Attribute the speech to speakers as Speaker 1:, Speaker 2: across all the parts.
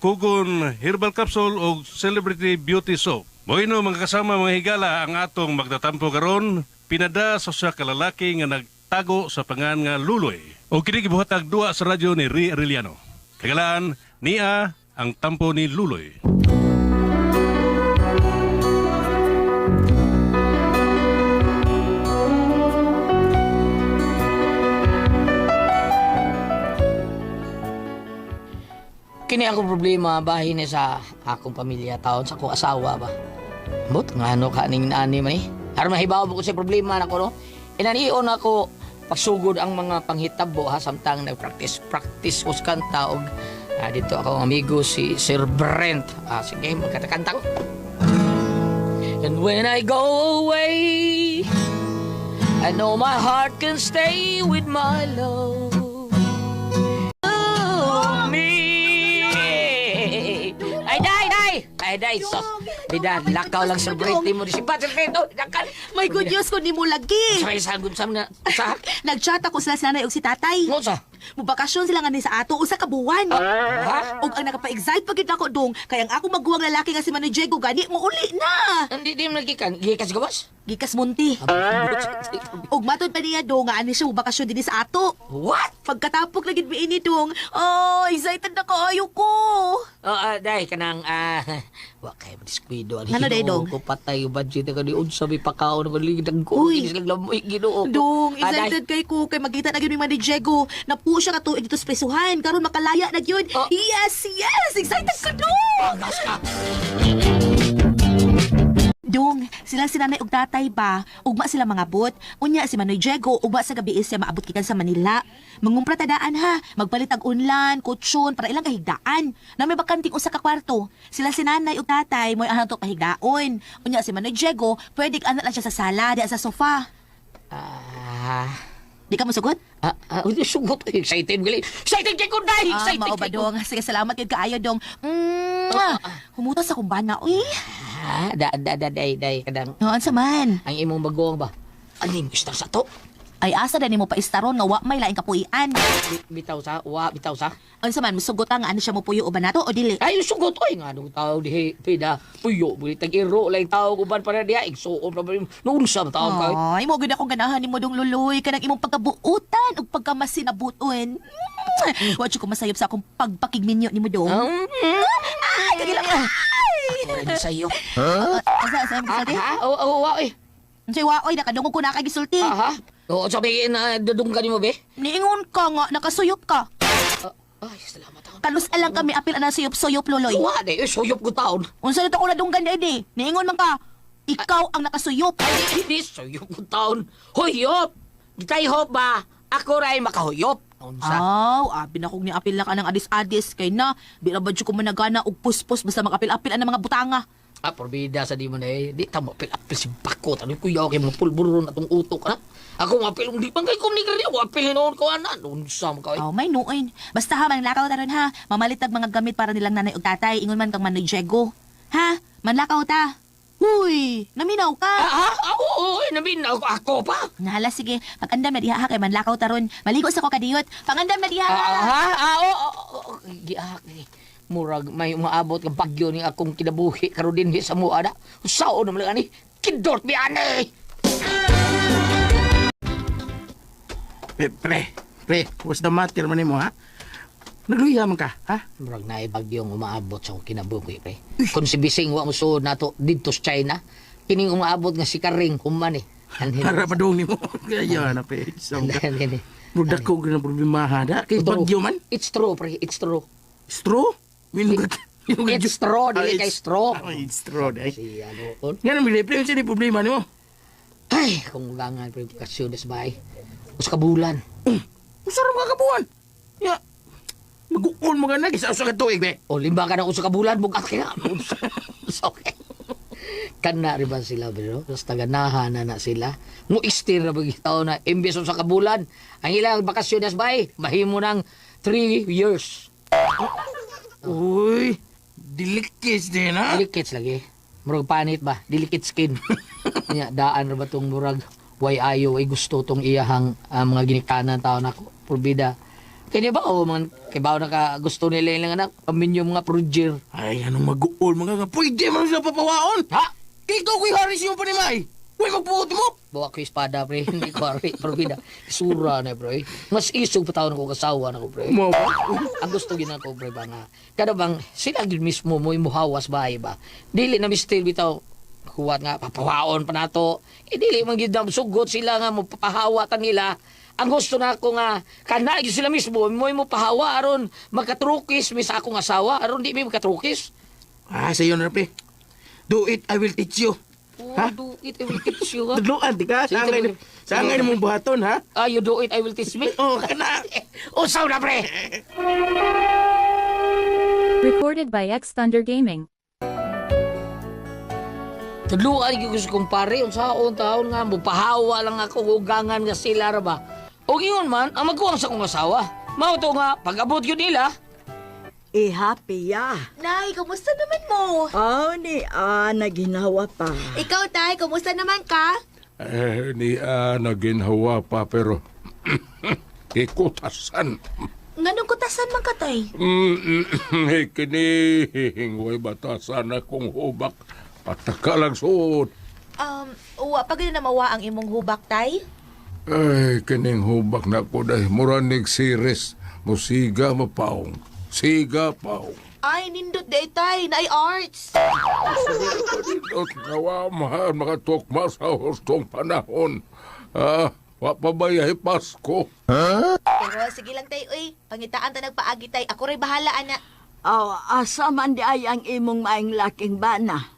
Speaker 1: Kugon Herbal Capsule o Celebrity Beauty Soap. Moino mga kasama mga higala ang atong magtatampo karon pinada sa usa ka lalaki nga nagtago sa pangan nga Luloy. O kini gibuhatag duwa sa radyo ni Ri Arellano. Kagalaan niya ang tampo ni Luloy.
Speaker 2: Kini akong problema bahin ni sa akong pamilya taon sa akong asawa ba. But nga ano ka ning ani man eh. Aron mahibaw mo ko sa problema nako no. Inanion ako pagsugod ang mga panghitabo ha samtang nagpractice ko sa kanta og dito ako amigo si Sir Brent. Sige magkanta ko. And when I go away, I know my heart can stay with my love. Ay, day, sos. Bida, lakaw lang sa birthday mo. Si Patrick Reto, nakan.
Speaker 3: My good news ko ni mo lagi.
Speaker 2: Sa isang gunsam na, sa?
Speaker 3: Nag-chat ako sila sa nanay og si tatay.
Speaker 2: Ngo sa?
Speaker 3: Mubakasyon sila nga ni sa ato, usa ka buwan.
Speaker 2: Ha?
Speaker 3: Og ang nakapa-excite pagid ako dong, kaya ang ako magguwang lalaki nga si Manoy Diego gani mo uli na.
Speaker 2: Hindi di mo nagikan. Gikas gawas?
Speaker 3: Gikas Monti. Og matod pa niya dong nga ani siya mubakasyon dinhi sa ato.
Speaker 2: What?
Speaker 3: Pagkatapok na gid ini dong, oh, excited na kaayo ko.
Speaker 2: Day, kanang, wa kayo madiskwido.
Speaker 3: Ano, day, dong?
Speaker 2: Ko patay yung budget na kani unsa may pakao na maligid ang ko.
Speaker 3: Uy.
Speaker 2: Kinis lang lamoy, ginoo.
Speaker 3: Dong,
Speaker 2: Day.
Speaker 3: excited kay ko kay magkita na gyud ni Manoy Diego. Napuo siya ka tuig dito sa presuhan karon makalaya na gyud.
Speaker 2: Oh.
Speaker 3: Yes, yes, excited ko dong.
Speaker 2: Pangas ka.
Speaker 3: Dong, sila si nanay ug tatay ba, ugma sila mga bot. Unya si Manoy Diego, ugma sa gabi siya maabot gikan sa Manila. Mangumpra tadaan ha, magpalit og unlan, kutsyon para ilang kahigdaan. Na may bakanting usa ka kwarto. Sila si nanay ug tatay moy anang to kahigdaon. Unya si Manoy Diego, pwede ana lang siya sa sala, di sa sofa. Di ka mo sugot?
Speaker 2: Hindi sugot. Excited gali. Excited kay ko, Day. Excited
Speaker 3: Mao ba
Speaker 2: kay ko.
Speaker 3: dong? Sige, salamat kay kaayo dong. Humutas akong bana, uy.
Speaker 2: Day, kadang.
Speaker 3: Noon sa man.
Speaker 2: Ang imong bagoong ba? Aning gusto sa to?
Speaker 3: Ay asa din mo pa istaron nga wa may laing kapuian.
Speaker 2: Bitaw sa?
Speaker 3: Unsa man musugot nga ano siya mo puyo uban nato o dili?
Speaker 2: Ay, sugot oy nga nung tao dihi pida puyo bulit tag-iro lang tao uban para diha igsuon pa ba nunsa ba tao kay.
Speaker 3: Ay mo gud akong ganahan nimo dong luloy kanang imong pagkabuutan ug pagkamasinabuton. Wa ko masayop sa akong pagpakigminyo nimo dong. Ay kagila ka.
Speaker 2: Ay, sa'yo.
Speaker 3: Asa mo sa
Speaker 2: Oo, eh.
Speaker 3: Unsay waoy nakadungog ko na kay gisulti.
Speaker 2: Aha. Oo, sabihin na dudunggan mo be.
Speaker 3: Niingon ka nga nakasuyop ka.
Speaker 2: Ay, salamat ako.
Speaker 3: Kanus alang kami apil ana suyop-suyop luloy.
Speaker 2: Wa de, suyop ko taon.
Speaker 3: Unsa nito ko nadunggan di? Niingon man ka. Ikaw ang nakasuyop.
Speaker 2: Hindi, suyop ko taon. Huyop! Gitay hop ba? Ako ray makahuyop. Unsa?
Speaker 3: Abi na kong niapil na ka ng adis-adis kay na. Di na ba ko managana og puspos basta makapil-apil ang mga butanga.
Speaker 2: Porbida sa di mo na eh. Di tamo apil-apil si Bakot. Ano ko yaw kay mga pulburon atong utok, ha? Ako mapil, hindi pang kay kumnikar niya. Apil noon ko, anan. Unsa mo ka, eh.
Speaker 3: May nuoy. Basta ha, manlakaw taron ha. Mamalitag mga gamit para nilang nanay ug tatay. Ingon man kang Manoy Diego. Ha? Manlakaw ta. Huy! Naminaw ka.
Speaker 2: Oo, naminaw ko ako pa.
Speaker 3: Nahala, sige. Pag-andam na diha ha kay manlakaw taron. Maligo sa ko kadiyot. Pang-andam na diha.
Speaker 2: Oo. Giahak ni. Murag may umaabot ng bagyo ni akong kinabuhi karon din sa mua na. Sao naman lang ani? Kidort mi ani.
Speaker 4: Pre, what's the matter man mo ha? Nagluya man ka, ha?
Speaker 2: Murag na bagyo ang umaabot sa akong kinabuhi pre. Kung si Bising wa mo suod nato didto sa China, kining umaabot nga si Karing human eh.
Speaker 4: Para padong ni mo. Kaya na pre. So,
Speaker 2: Anhin.
Speaker 4: budak ko na problema ha da. Kay bagyo man.
Speaker 2: It's true pre, it's true.
Speaker 4: Straw? Minugat.
Speaker 2: It's straw, dili kay straw.
Speaker 4: It's straw, day.
Speaker 2: Si ano.
Speaker 4: Nga naman, pre, yung sini problema ni mo.
Speaker 2: Ay, kung gangan pre bakasyon des bay. Usa ka bulan.
Speaker 4: Masarap ka kabuhan. Ya, mag-uol mo ka na, kisa ka tuig, be.
Speaker 2: O limba ka na usa ka bulan bugat ka na. Okay. Kana rin ba sila bro? Tapos taganahan na sila. Mo istir na bagitaw na imbes sa kabulan. Ang ilang bakasyon des bay, mahimo ng 3 years.
Speaker 4: Uy, dilikis din, ha?
Speaker 2: Delicate lagi. Murag panit ba? Delicate skin. Nya daan ra ba tong murag way ayo ay gusto tong iyahang mga ginikanan taon ako. Purbida Kanya ba o man kay ba na ka gusto nila ilang anak paminyo mga projir.
Speaker 4: Ay, anong mag-uol mga nga. Pwede man sila papawaon.
Speaker 2: Ha?
Speaker 4: Kay ikaw ko'y haris yung panimay. Huwag magpuot mo.
Speaker 2: Bawa ko yung espada, pre. Hindi ko ari. Pero bida, isura na, pre. Mas isog pa taon ko kasawa na ko, pre.
Speaker 4: Mo.
Speaker 2: Ang gusto gina ko, pre, ba nga. Kada bang, sila gid mismo mo yung muhawas bahay ba? Dili na mistil bitaw. Kuwat nga, papawaon pa na to. Dili man gid na sugot sila nga mo papahawatan nila. Ang gusto na ako nga, kanay sila mismo, mo pahawa aron magkatrukis, mis akong asawa, aron di may magkatrukis.
Speaker 4: Ah, sa'yo na, pe. Do it, I will teach you.
Speaker 2: Oh,
Speaker 4: Ha?
Speaker 2: do it, I will teach you, ha?
Speaker 4: Tadluan, di ka?
Speaker 2: Sige, sige.
Speaker 4: Sangay na mong buhaton, ha?
Speaker 2: Ah, you do it, I will teach me.
Speaker 4: Oh, kana.
Speaker 2: Usaw na, pre!
Speaker 5: Recorded by X Thunder Gaming.
Speaker 2: Tudluan yung gusto kong pare, unsaon taon nga, mupahawa lang ako, ugangan nga sila ra ba? O ingon man, ang magkuwang sa kong asawa. Mao to nga, pag-abot yun nila,
Speaker 6: happy ya.
Speaker 3: Nay, kumusta naman mo?
Speaker 6: Oh, ni naginawa pa.
Speaker 3: Ikaw, Tay, kumusta naman ka?
Speaker 7: Ni naginhawa pa pero ikutasan.
Speaker 3: Nganong kutasan man ka, Tay?
Speaker 7: Kini hingway batasan akong hubak. Pataka lang suot.
Speaker 3: Uwa, pag na mawa ang imong hubak, Tay?
Speaker 7: Ay, kining hubak na ko dahil muranig series. Musiga mapaong. Siga paong.
Speaker 3: Ay, nindot day, Tay. Naay arts.
Speaker 7: At nawamahan makatukma sa hustong panahon. Wapabayahe Pasko.
Speaker 3: Pero sige lang, Tay. Uy, pangitaan ta nagpaagi, Tay. Ako rin bahala, ana.
Speaker 6: Oh, asa man di ay ang imong maing laking bana.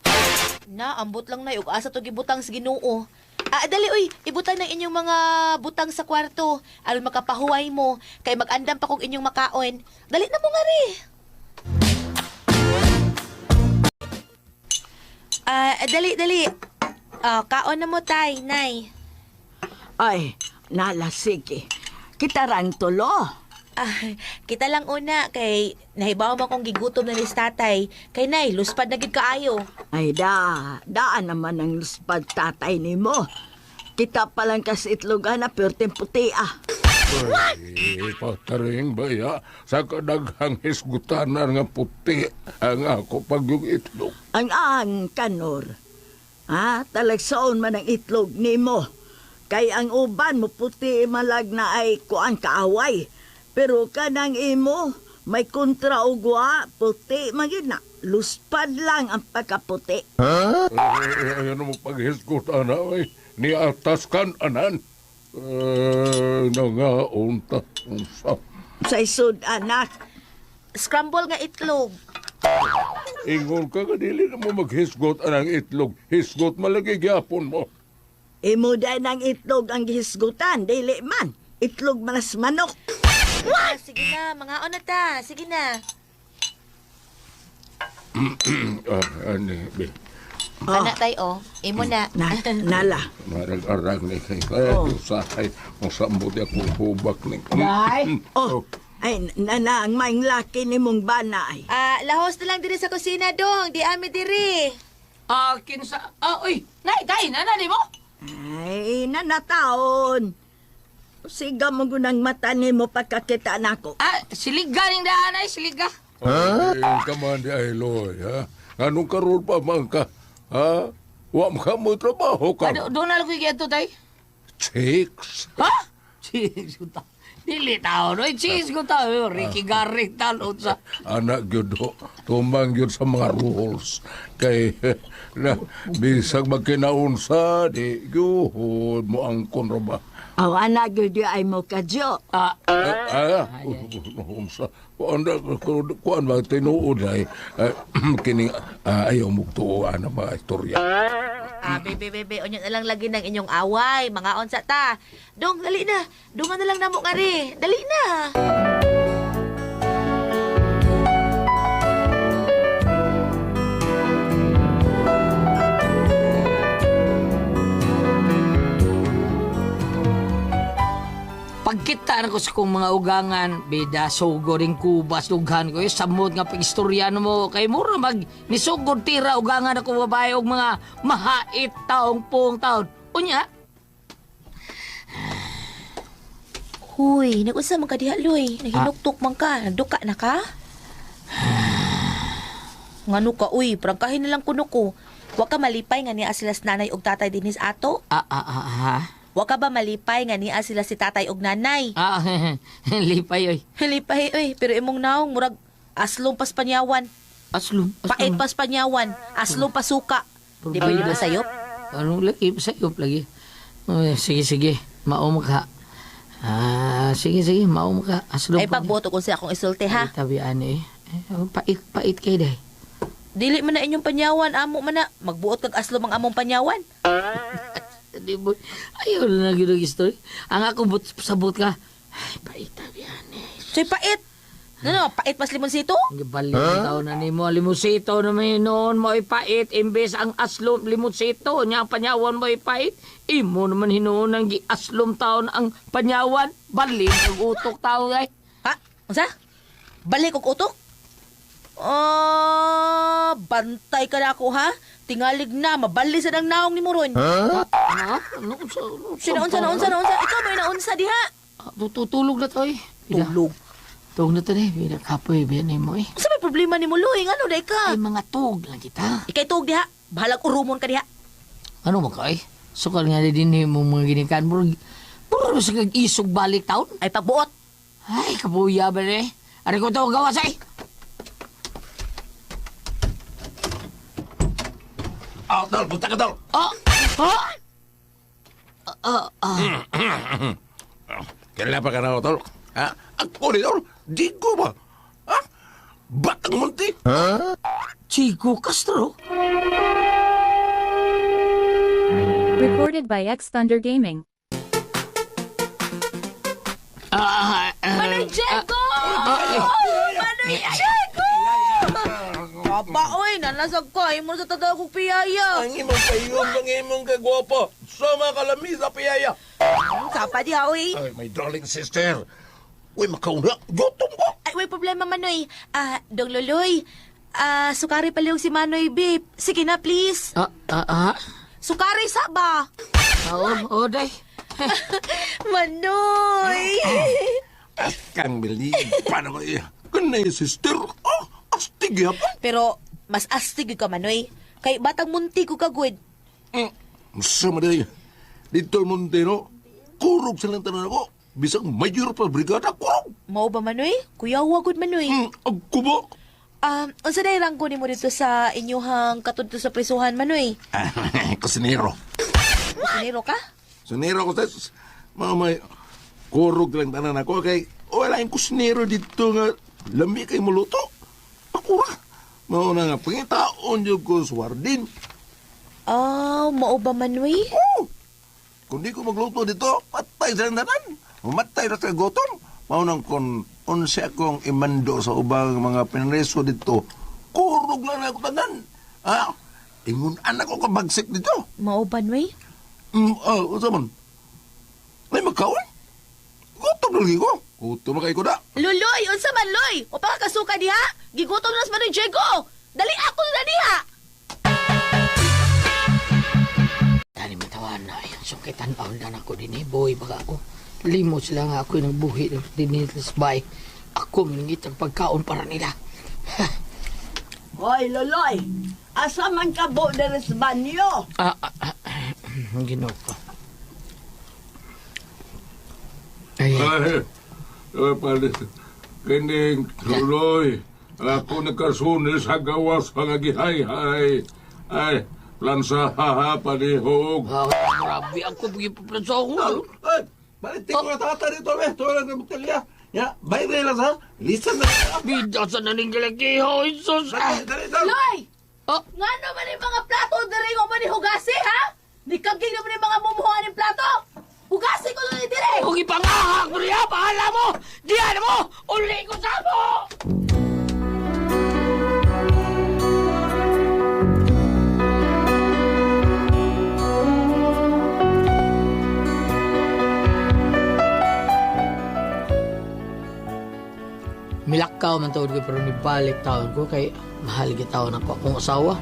Speaker 3: Na, ambot lang na. Ug asa to gibutang sa Ginoo. Dali, uy. Ibutang ng inyong mga butang sa kwarto. Aron makapahuway mo. Kay mag-andam pa kong inyong makaon. Dali na mo nga rin. Dali. Kaon na mo, Tay, Nay.
Speaker 6: Ay, nala sige. Kita rang tulo.
Speaker 3: Kita lang una kay nahibaw mo kong gigutom na ni tatay. Kay Nay, luspad na gid kaayo.
Speaker 6: Ay daan naman ang luspad tatay ni mo. Kita pa lang kasi itlogan na perting puti ah.
Speaker 7: Ay, pataring baya sa kadaghang hisgutanan nga puti ang ako pag yung itlog.
Speaker 6: Ang kanor. Talagsaon man ang itlog ni mo. Kay ang uban mo puti malag na ay kuang kaaway. Pero kanang imo, may kontra ugwa, puti magid na. Luspad lang ang pagkaputi.
Speaker 7: Ano mo paghisgutan na ay ni atas kan anan. Nangaunta unsa.
Speaker 6: Sa isod anak,
Speaker 3: Scramble nga itlog.
Speaker 7: Ingon ka nga dili na mo maghisgot anang itlog. Hisgot malagi gyapon mo.
Speaker 6: imo dahil ng itlog ang gihisgutan, dili man. Itlog manas manok.
Speaker 3: Sige na, mga ona ta. Sige na.
Speaker 7: Ani, be.
Speaker 3: Ana tayo, Imo na.
Speaker 6: Nala.
Speaker 7: Marag-arag ni kay kaya usahay kung saan mo di akong hubak ni.
Speaker 6: Ay, nana, ang maing laki ni mong bana ay.
Speaker 3: Lahos na lang diri sa kusina, dong. Di ami diri.
Speaker 2: kinsa, uy, Nay, Tay, nanani mo?
Speaker 6: Ay, nanataon. Siga mo gunang mata ni mo pagkakita nako.
Speaker 2: Siliga ning daan ay, siliga.
Speaker 7: Ay, kaman di ay loy, ha? Anong karoon pa man ka? Ha? Wa mo trabaho ka.
Speaker 2: Doon na lang ko ito, Tay.
Speaker 7: Chicks.
Speaker 2: Ha? Cheese ko ta. Dili tao, no? Cheese ko ta. Ricky Garrick talot sa...
Speaker 7: Anak gyud ho, tumang gyud sa mga rules. Kay na bisag magkinaunsa di gyud mo ang konroba.
Speaker 6: Aw, anak gyud ay mo kadyo.
Speaker 7: Unsa? Kuan ba tinuod ay kining ayaw mo tuoan ang mga istorya.
Speaker 3: Bebe, onyo na lang lagi ng inyong away. Mga onsa ta. Dong, dali na. Dungan na lang namo nga ri. Dali na.
Speaker 2: Pagkita na ko sa kong mga ugangan, beda, sugod ring kubas, dughan ko, samod nga pag-istoryan mo, kay mura mag nisugod tira ugangan ako babae og mga mahait taong pong taon. Unya,
Speaker 3: Huy, nag-unsa man ka diha, Loy? Nahinuktok man ka. Nagduka na ka? Ngano ka, uy, prangkahin na lang kuno ko. Wa ka malipay nga niya sila si nanay og tatay dinis ato? Wa ka ba malipay nga niya sila si tatay og nanay?
Speaker 2: Lipay, oy.
Speaker 3: Malipay, uy, pero imong naong murag aslong pas panyawan.
Speaker 2: Aslum.
Speaker 3: Pait pas panyawan. Aslong pas suka. Di ba yun ba sa'yo?
Speaker 2: Anong lagi? Sayop lagi. Sige. Maum ka. Sige. Maum ka. Aslum.
Speaker 3: Ay pagboto ko siya akong isulti, ha?
Speaker 2: Tabian eh. Pait kayo dahi.
Speaker 3: Dili man na inyong panyawan, amo man na. Magbuot kag aslom ang among panyawan.
Speaker 2: Di ba? Ayaw na naging story. Ang ako sabot ka. Ay, pait tabian eh.
Speaker 3: So'y pait. Ano, pait pas limonsito?
Speaker 2: Balik ang taon na ni mo. Limusito na may noon mo ipait. Imbes ang aslom limusito. Nya ang panyawan mo ipait. Imo naman hinoon ang aslom taon ang panyawan. Balik ang utok taon ay.
Speaker 3: Ha? Unsa? Balik og utok? Bantay ka na ako, ha? Tingalig na, mabali sa nang naong ni Moron.
Speaker 2: Ano?
Speaker 3: Sinaunsa. Ikaw ba inaunsa diha?
Speaker 2: Tutulog na to eh.
Speaker 3: Tulog.
Speaker 2: Tug na to eh. Pinakapoy biyan mo eh.
Speaker 3: Sa may problema ni Muloy, ano day ka?
Speaker 2: Ay mga tug lang kita.
Speaker 3: Ikay tuog diha. Bahalag urumon ka diha.
Speaker 2: Ano mo ka eh? Sukal nga din mo mga ginikan. Puro sa kag-isog balik taon.
Speaker 3: Ay pagbuot.
Speaker 2: Ay, kapuya ba eh? Ari ko to gawas ay.
Speaker 7: Tol, punta ka, Tol. Kailan pa ka na, Tol? Ako ni Tol, di ko ba? Batang munti?
Speaker 2: Chico Castro?
Speaker 5: Recorded by X Thunder Gaming.
Speaker 3: Manoy Diego! Manoy Diego! Baba, oy, nanasag ka. Imo sa tataw kong piyaya.
Speaker 7: Ang imong payong, ang imong kagwapo. Sama kalami sa piyaya.
Speaker 3: Sapa diha, oy.
Speaker 7: Ay, my darling sister. Uy, makauna. Gutom ko.
Speaker 3: Ay, may problema, Manoy. Dong Loloy. Sukari pala yung si Manoy, babe. Sige na, please. Sukari sa ba?
Speaker 2: Oo, day.
Speaker 3: Manoy!
Speaker 7: At kang bili. Paano ko iya? Kanay, sister. Astig yapon.
Speaker 3: Pero, mas astig ka, Manoy. Kay batang munti ko kagwid.
Speaker 7: Sama day. Dito munti, no? Kurog silang tanan ako. Bisang mayor pa brigada, kurog.
Speaker 3: Mao ba, Manoy? Kuya, wagod, Manoy.
Speaker 7: Ako ba?
Speaker 3: Unsa day rangko nimo dito sa inyuhang katudto sa prisuhan, Manoy?
Speaker 7: Kusinero.
Speaker 3: Siniro ka?
Speaker 7: Kusinero ko, sis. Mamay, kurog lang tanan ako. Kay, wala yung kusinero dito nga. Lami kay muluto. Ako ra. Mauna nga, pangitaon yung ko sa wardin.
Speaker 3: Mao ba, Manoy?
Speaker 7: Kung di ko magluto dito, patay sa nanan. Mamatay na sa gutom. Maunang kung unsi akong imando sa ubang mga pinreso dito, kurog lang na ako tanan. Ingon anak ko kabagsik dito.
Speaker 3: Mao ba, Manoy?
Speaker 7: Usa man? Ay, magkaon? Gutom na lagi ko. Gutom na kayo ko na.
Speaker 3: Luloy, unsa man, Loy? O pa ka kasuka diha? Gigutom na sa Manoy Diego. Dali ako na diha.
Speaker 2: Dali matawan na. Sukitan ang dan ako din eh. Boy, baka ako. Limos lang ako ng buhi din sa bay. Ako miningit ang pagkaon para nila.
Speaker 6: Hoy, Loloy, asa man ka bo deres banyo?
Speaker 2: Ginoo ko. Ay,
Speaker 7: Palis, kining tuloy. Ako nagkasunil sa gawas pangagihay-hay. Ay, plansa haha panihog.
Speaker 2: grabe ako bigyan pa sa ako.
Speaker 7: Ay, balitin ko na tata dito, be. Ito lang ng butelya. Ya, bayre lang sa. Listen na.
Speaker 2: Bida sa naning galagiho, Isus.
Speaker 7: Dali.
Speaker 3: Loy!
Speaker 2: Oh.
Speaker 3: Nga naman yung mga plato diri ko man hugasi, ha? Nikaging naman yung mga mumuhaan ng plato. Hugasi ko na dire.
Speaker 2: Huwag ipangahak mo niya, bahala mo! Diyan mo! Uli ko sa mo! Milakaw man taon ko pero nibalik taon ko kay mahal taon ako akong asawa.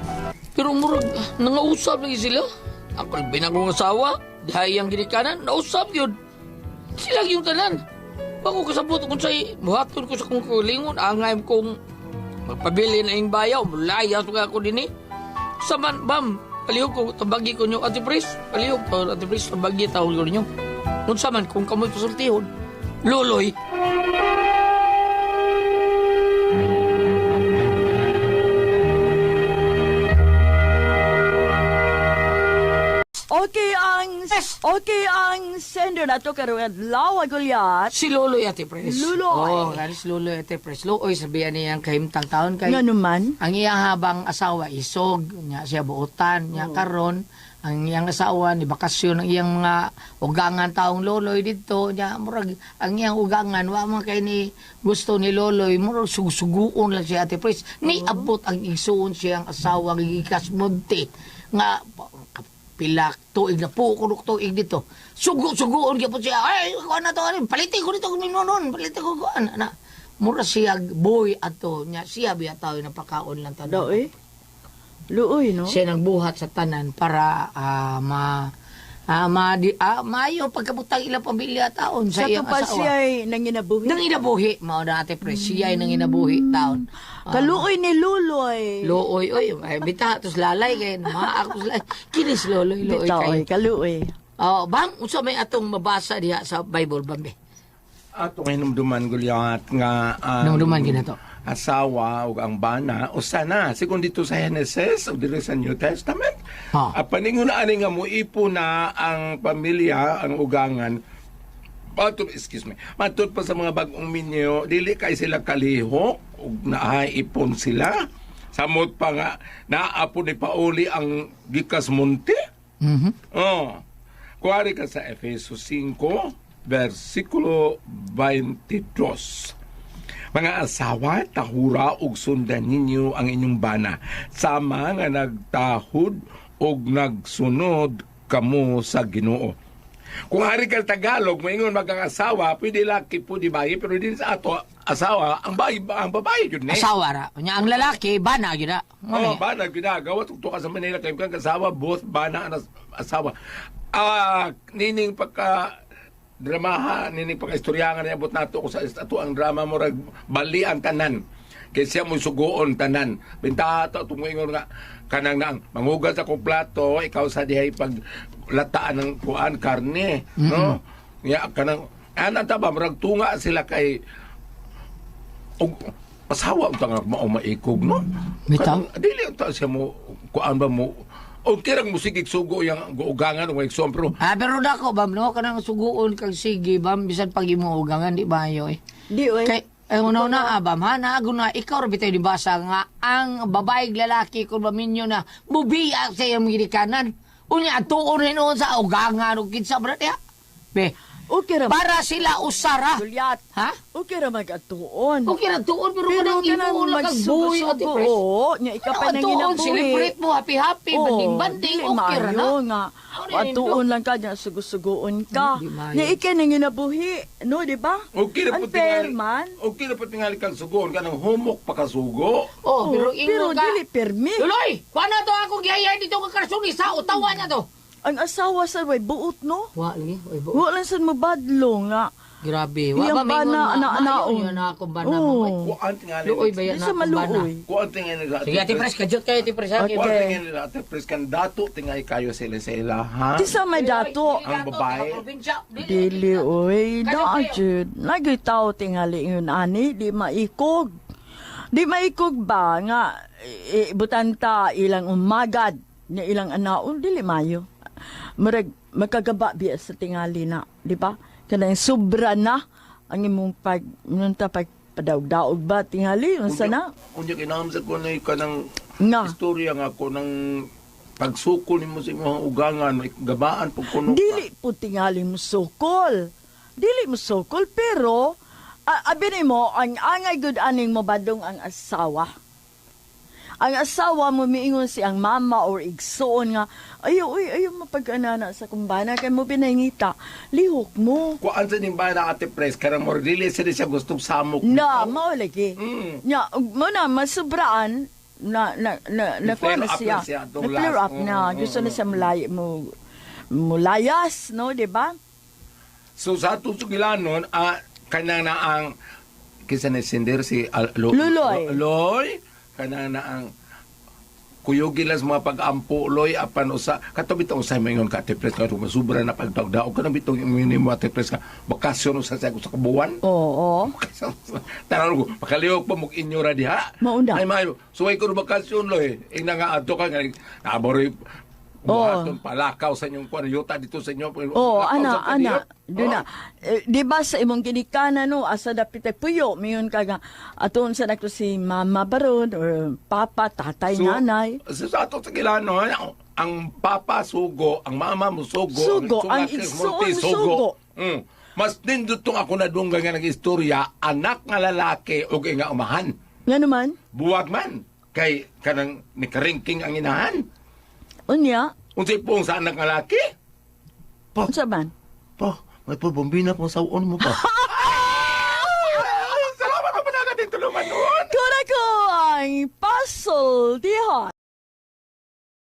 Speaker 2: Pero murag, nangausap lagi sila. Ako rin binagong asawa. Dahil ang ginikanan, nausap yun. Sila yung tanan. Ako kasabot kung sa'y buhaton ko sa kong kulingon, angay kong magpabili na yung bayaw, mulayas nga ako din eh. Saman, bam, palihog ko, tabagi ko nyo, Ate Pres, palihog ko, Ate Pres, tabagi tawag ko nyo. Kung saman, kung kamoy pasultihon, luloy.
Speaker 6: Okay ang sender na to karon lawa gulyat.
Speaker 2: Si Luloy, Ate Pres.
Speaker 6: Luloy.
Speaker 2: Oo, si Luloy, Ate Pres. Luloy, sabihan niyang kahimtang taon kay...
Speaker 6: Nga naman.
Speaker 2: Ang iyang habang asawa isog, niya siya buutan, niya karon ang iyang asawa ni bakasyon ang iyang mga ugangan taong Loloy dito niya murag ang iyang ugangan wa man kay ni gusto ni Loloy murag suguon lang si Ate Pres ni abot ang isuon siyang asawa gikas munti nga pilak tuig na po kunok tuig dito suguon gyapon siya ay kuan na to palitin ko dito nonon palitin ko kuan na mura siya boy ato nya siya biya tawo napakaon lang ta
Speaker 6: Daw eh. Luoy, no?
Speaker 2: siya nagbuhat sa tanan para maayo pagkabutang ilang pamilya taon sa
Speaker 6: Sa
Speaker 2: iyang
Speaker 6: pa
Speaker 2: asawa.
Speaker 6: siya ay nanginabuhi.
Speaker 2: Nang inabuhi, mao na Ate Pres, siya ay nang inabuhi taon.
Speaker 6: Kaluoy ni Luloy.
Speaker 2: Looy, oy, ay, bita, tos lalay kay maak tos lalay. Kinis Loloy, Looy
Speaker 6: Bitaw,
Speaker 2: kay.
Speaker 6: kaluoy.
Speaker 2: Oh, bang, unsa may atong mabasa diha sa Bible, Bambe?
Speaker 7: Ato ngay numduman gulyat nga
Speaker 2: Numduman gina to.
Speaker 7: asawa ug ang bana usa na sigon dito sa Genesis o dito sa New Testament.
Speaker 2: Ha.
Speaker 7: Paningon na ani nga muipo na ang pamilya ang ugangan matod pa sa mga bagong minyo dili kay sila kalihok ug naaipon sila samot pa nga naapon ni pauli ang gikas munti. Oh. Kuwari ka sa Efesos 5 versikulo 22. Mga asawa, tahura ug sundan ninyo ang inyong bana sama nga nagtahod ug nagsunod kamo sa Ginoo. Kung hari ka Tagalog, maingon mag-asawa, pwede laki, pwede bayi, pero din sa ato asawa, ang babae yun eh.
Speaker 2: Asawa ra. Nya ang lalaki bana gyud na.
Speaker 7: Oh, bana ginagawa tugto ka sa Manila kay kang asawa, both bana and asawa. Nining pagka dramaha nining pagkaistoryangan niya abot nato ko sa ato ang drama mo rag bali ang tanan kay siya mo suguon tanan binta ato tumoingon nga kanang nang mangugas ako plato ikaw sa dihay pag lataan ng kuan karne no ya kanang ana ta ba murag tunga sila kay og pasawa ang tanga mao maikog no
Speaker 2: Bitaw?
Speaker 7: dili ta siya mo kuan ba mo o kirang musigig sugo yung ugangan o yung sompro.
Speaker 2: Pero dako bam no kanang suguon kag sige bam bisan pag imo ugangan di bayo eh.
Speaker 6: Di, oy.
Speaker 2: Kay una bam ha naaguna ikaw ra bitaw di basa nga ang babae lalaki kun baminyo na bubiya sa iyang gidikanan. Unya tuon rin noon sa ugangan ug kinsa bra diha. Be,
Speaker 6: Okay ra.
Speaker 2: para sila usara.
Speaker 6: Gulyat.
Speaker 2: Ha?
Speaker 6: Okay ra mag-atuon.
Speaker 2: Okay ra tuon pero
Speaker 6: Pero
Speaker 2: kanang
Speaker 6: kanang
Speaker 2: imo lang kag buhi Ate Pres.
Speaker 6: magsugo. Nya ikaw pa nang
Speaker 2: Tuon
Speaker 6: ginabuhi.
Speaker 2: celebrate mo happy banding
Speaker 6: dili
Speaker 2: okay ra na.
Speaker 6: maayo nga.
Speaker 2: Ano
Speaker 6: Atuon lang ka nya sugo-sugoon ka.
Speaker 2: Di maayo.
Speaker 6: Nya ikaw nang ginabuhi, no, di ba?
Speaker 7: Okay na po
Speaker 6: Unfair
Speaker 7: tingali.
Speaker 6: man.
Speaker 7: Okay na po tingali kang sugon ka ng humok pa kasugo.
Speaker 2: Oh, pero
Speaker 6: Pero
Speaker 2: ingon ka.
Speaker 6: dili permi.
Speaker 2: Luloy, kuha to ako gihayay dito ka karsuni sa utawa na to.
Speaker 6: Ang asawa sa way buot, no?
Speaker 2: Wa lagi, oy bo.
Speaker 6: Wa lang sa mabadlo nga.
Speaker 2: Grabe,
Speaker 6: Iyang
Speaker 2: wa ba mingon
Speaker 6: bana,
Speaker 2: na
Speaker 6: ana-anaon.
Speaker 2: maayo na ako bana
Speaker 6: Oo.
Speaker 2: mo.
Speaker 7: Kuan tingali.
Speaker 2: Luoy ba
Speaker 6: Di
Speaker 2: yan
Speaker 6: sa
Speaker 2: na akong bana?
Speaker 6: maluoy.
Speaker 7: Kuan tingali sa
Speaker 2: Sige, Ate Pres, kajot kayo, Ate Pres. ha?
Speaker 6: Okay.
Speaker 7: Kuan tingali sa Ate Pres kan dato tingali kayo sila ha.
Speaker 6: Di sa may dato.
Speaker 7: Ang babae.
Speaker 6: Dili, oy. Daajud. Nagitaw tingali yun, ani. Di maikog. Di maikog ba nga butanta ilang umagad ni ilang anaon. Dili mayo. Marag magkagaba biya sa tingali na. Di ba? Kanang sobra na ang imong pagpadaog-daog ba tingali. Unsa na?
Speaker 7: Unya kinaham sa ko na kanang
Speaker 6: Nga.
Speaker 7: istorya nga ko ng pagsukol nimo sa imong ugangan, may gabaan pag kuno ka.
Speaker 6: Dili po tingali mo sukol. Dili mo sukol, pero abi mo, ang angay good aning mo badong ang asawa. Ang asawa mo miingon si ang mama or igsoon nga, ayaw mapag-anana sa kumbana, kaya mo pinangita, lihok mo.
Speaker 7: Kuan sa nimba na Ate Pres, karang more dili siya gustong samok.
Speaker 6: Na, mao lagi.
Speaker 7: Mm.
Speaker 6: Nya, mo na, masubraan, na kuha na
Speaker 7: up
Speaker 6: siya.
Speaker 7: na siya, itong
Speaker 6: Na-clear
Speaker 7: last.
Speaker 6: up na. Gusto na siya mulayas, no, di ba?
Speaker 7: So sa tusugilanon, kanang na ang kisa na sindir si
Speaker 6: Luloy.
Speaker 7: Luloy. Kanang na ang kuyugilas mga pag-ampo loy apan usa katabi tong sa mayon ka tipres ka masubra na pagdaog kanang bitong minimo tipres ka bakasyon sa sa kabuwan.
Speaker 6: Oo.
Speaker 7: Tanan ko makaliog pa mog inyora diha.
Speaker 6: Mauna.
Speaker 7: Ay mayo suway ko bakasyon loy ina nga adto ka nga nabori buhaton palakaw sa inyong yuta dito sa inyo.
Speaker 6: Oh,
Speaker 7: Lakaw sa
Speaker 6: ana.
Speaker 7: kaniyot.
Speaker 6: Duna. Di ba sa imong ginikana no, asa dapit ay puyo, miyon ka nga, aton sa nako si mama baron, or papa, tatay, nanay.
Speaker 7: Sa ato sa kilano, ang papa sugo, ang mama mo sugo,
Speaker 6: Sugo, ang
Speaker 7: sulaki,
Speaker 6: igsoon
Speaker 7: multi,
Speaker 6: sugo.
Speaker 7: Mas nindutong ako na dungga nga nag-istorya, anak nga lalaki o nga umahan.
Speaker 6: Nga naman,
Speaker 7: Buwag man. Kay kanang ni karingking ang inahan.
Speaker 6: unya,
Speaker 7: Unsay pong sa anak nga lalaki?
Speaker 6: unsa man?
Speaker 7: Pa, may pabombina pong sauon mo pa. Salamat pa na tulungan noon.
Speaker 6: Kuna ko ang puzzle, diha.